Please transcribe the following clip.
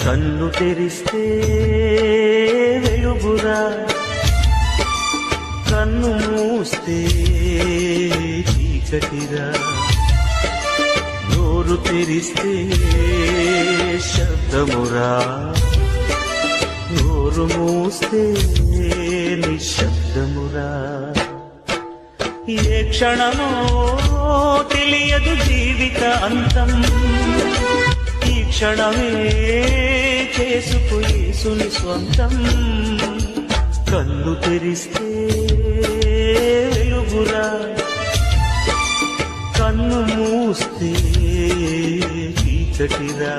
కన్ను తెరిస్తే వెలుగురా, కన్ను మూస్తే చీకటిరా. నోరు తెరిస్తే శబ్దమురా, నోరు మూస్తే నిశ్శబ్దమురా. ఏ క్షణమో తెలియదు జీవిత అంతం, ఈ క్షణమే చేసుకు యేసుని స్వంతం. కన్ను తెరిస్తే వెలుగురా, కన్ను మూస్తే చీకటిరా.